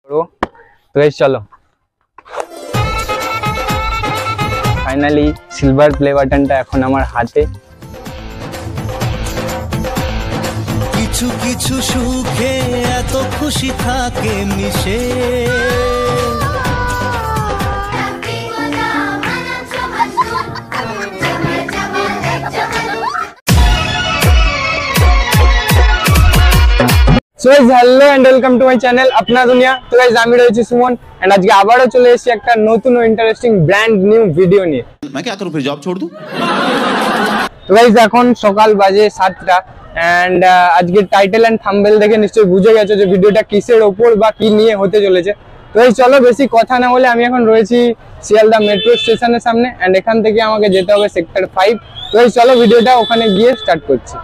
तो गाइस चलो finally silver play बाटनটা এখন আমার হাতে। কিছু কিছু সুখে এত খুশি থাকে মিশে, so guys hello and welcome to my channel अपना दुनिया। তো গাইস আমি রয়েছি সুমন এন্ড আজকে আবারো চলে এসেছি একটা নতুন ও ইন্টারেস্টিং ব্র্যান্ড নিউ ভিডিও নিয়ে। मैं क्या करूं फिर जॉब छोड़ दूं? তো গাইস এখন সকাল বাজে 7টা এন্ড আজকে টাইটেল এন্ড থাম্বনেল দেখে নিশ্চয়ই বুঝে গেছো যে ভিডিওটা কিসের উপর বা কি নিয়ে হতে চলেছে। তো গাইস চলো বেশি কথা না বলে আমি এখন রয়েছি শিয়ালদা মেট্রো স্টেশনের সামনে এন্ড এখান থেকে আমাকে যেতে হবে সেক্টর 5। তো গাইস চলো ভিডিওটা ওখানে গিয়ে স্টার্ট করছি।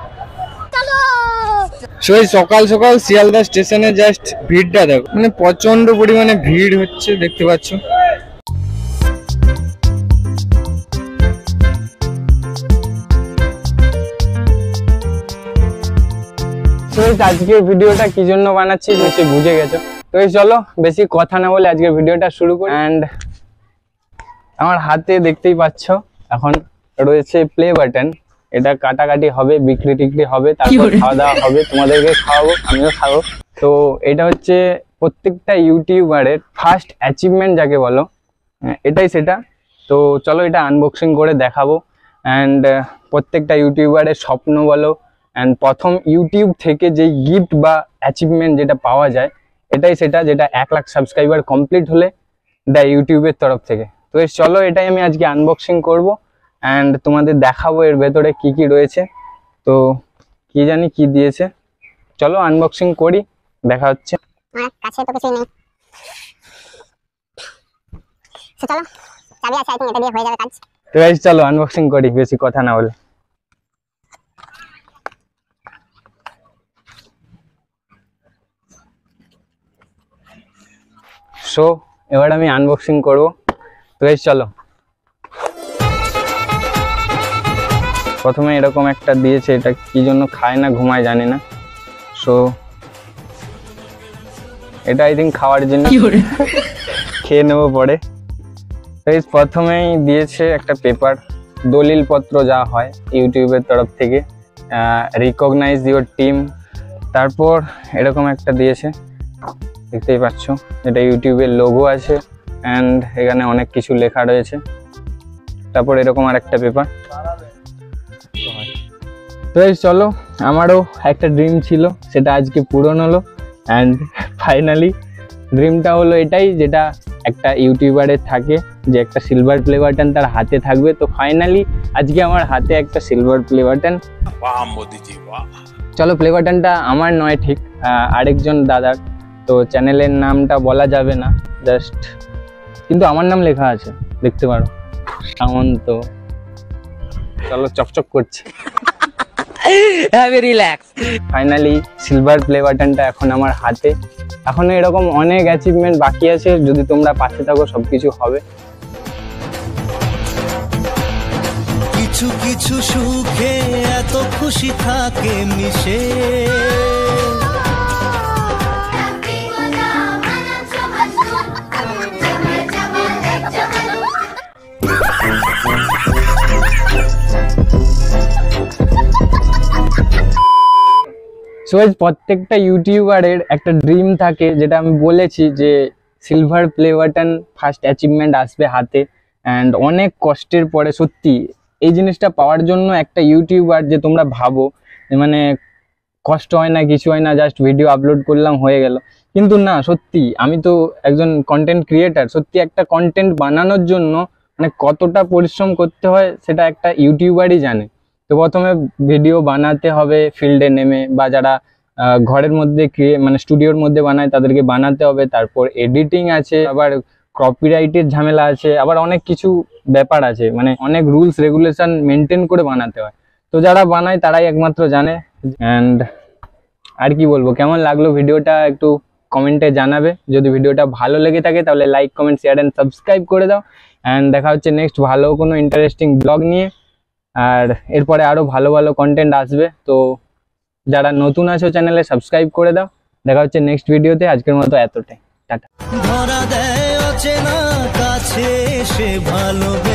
সকাল সকাল শিয়ালদা স্টেশনে জাস্ট ভিড়টা দেখো, মানে প্রচন্ড পরিমাণে ভিড় হচ্ছে দেখতে পাচ্ছ। আজকের ভিডিওটা কি জন্য বানাচ্ছি নিশ্চয়ই বুঝে গেছো। তো চলো বেশি কথা না বলে আজকের ভিডিওটা শুরু করি। এন্ড আমার হাতে দেখতেই পাচ্ছ এখন রয়েছে প্লে বাটন, এটা কাটাকাটি হবে, বিক্রি টিক্রি হবে, তারপর খাওয়া দাওয়া হবে, তোমাদেরকে খাওয়াবো, আমিও খাবো। তো এটা হচ্ছে প্রত্যেকটা ইউটিউবারের ফার্স্ট অ্যাচিভমেন্ট যাকে বলো, এটাই সেটা। তো চলো এটা আনবক্সিং করে দেখাবো অ্যান্ড প্রত্যেকটা ইউটিউবারের স্বপ্ন বলো অ্যান্ড প্রথম ইউটিউব থেকে যে গিফট বা অ্যাচিভমেন্ট যেটা পাওয়া যায় এটাই সেটা, যেটা 1 লাখ সাবস্ক্রাইবার কমপ্লিট হলে দেয় ইউটিউবের তরফ থেকে। তো চলো এটাই আমি আজকে আনবক্সিং করব এন্ড তোমাদের দেখাবো এর ভেতরে কি কি রয়েছে। তো কি জানি কি দিয়েছে, চলো আনবক্সিং করি, দেখা হচ্ছে। আমার কাছে তো কিছুই নেই, তো চলো চাবি আছে, আই থিং এটা দিয়ে হয়ে যাবে কাজ। তো গাইস চলো আনবক্সিং করি বেশি কথা না বলে। সো এবার আমি আনবক্সিং করব। তো গাইস চলো, প্রথমে এরকম একটা দিয়েছে, এটা কি জন্য খায় না ঘুমায় জানি না। সো এটা আই থিঙ্ক খাওয়ার জন্য, খেয়ে নেবো পরে। প্রথমেই দিয়েছে একটা পেপার, দলিল পত্র যা হয় ইউটিউবের তরফ থেকে, রিকগনাইজ ইউর টিম। তারপর এরকম একটা দিয়েছে দেখতেই পাচ্ছ, এটা ইউটিউবের লোগো আছে অ্যান্ড এখানে অনেক কিছু লেখা রয়েছে। তারপর এরকম আর একটা পেপার। তো চলো আমারও একটা ড্রিম ছিল, সেটা আজকে পূরণ হলো অ্যান্ড ফাইনালি ড্রিমটা হলো এটাই, যেটা একটা ইউটিউবারের থাকে যে একটা সিলভার প্লে বাটন তার হাতে থাকবে। তো ফাইনালি আজকে আমার হাতে একটা সিলভার প্লে বাটন। চলো প্লে বাটনটা আমার নয় ঠিক, আরেকজন দাদার, তো চ্যানেলের নামটা বলা যাবে না জাস্ট, কিন্তু আমার নাম লেখা আছে দেখতে পারো, সামন্ত। চলো চকচক করছে। ফাইনালি সিলভার প্লে বাটনটা এখন আমার হাতে। এখনো এরকম অনেক অ্যাচিভমেন্ট বাকি আছে, যদি তোমরা পাশে থাকো সবকিছু হবে। কিছু কিছু সুখে এত খুশি থাকে মিশে, সো প্রত্যেকটা ইউটিউবারের একটা ড্রিম থাকে, যেটা আমি বলেছি যে silver play button first achievement আসবে হাতে অ্যান্ড অনেক কষ্টের পরে। সত্যি এই জিনিসটা পাওয়ার জন্য একটা ইউটিউবার, যে তোমরা ভাবো মানে কষ্ট হয় না, কিছু হয় না, জাস্ট ভিডিও আপলোড করলাম হয়ে গেল, কিন্তু না, সত্যি আমি তো একজন কন্টেন্ট ক্রিয়েটার, সত্যি একটা কন্টেন্ট বানানোর জন্য মানে কতটা পরিশ্রম করতে হয় সেটা একটা ইউটিউবারই জানে। তো প্রথমে ভিডিও বানাতে হবে ফিল্ডে নেমে, বা যারা ঘরের মধ্যে মানে স্টুডিওর মধ্যে বানায় তাদেরকে বানাতে হবে, তারপর এডিটিং আছে, আবার কপিরাইটের ঝামেলা আছে, আবার অনেক কিছু ব্যাপার আছে, মানে অনেক রুলস রেগুলেশন মেনটেন করে বানাতে হয়। তো যারা বানায় তারাই একমাত্র জানে। অ্যান্ড আর কি বলবো, কেমন লাগলো ভিডিওটা একটু কমেন্টে জানাবে। যদি ভিডিওটা ভালো লেগে থাকে তাহলে like, comment, share and subscribe করে দাও। অ্যান্ড দেখা হচ্ছে নেক্সট ভালো কোনো ইন্টারেস্টিং ব্লগ নিয়ে, আর এরপরে আরো ভালো ভালো কন্টেন্ট আসবে। তো যারা নতুন আছো চ্যানেলে সাবস্ক্রাইব করে দাও। দেখা হচ্ছে নেক্সট ভিডিওতে, আজকের মতো এতটাই। টাটা। ধরা দেয় অচেনা কাছে সে ভালোবেসে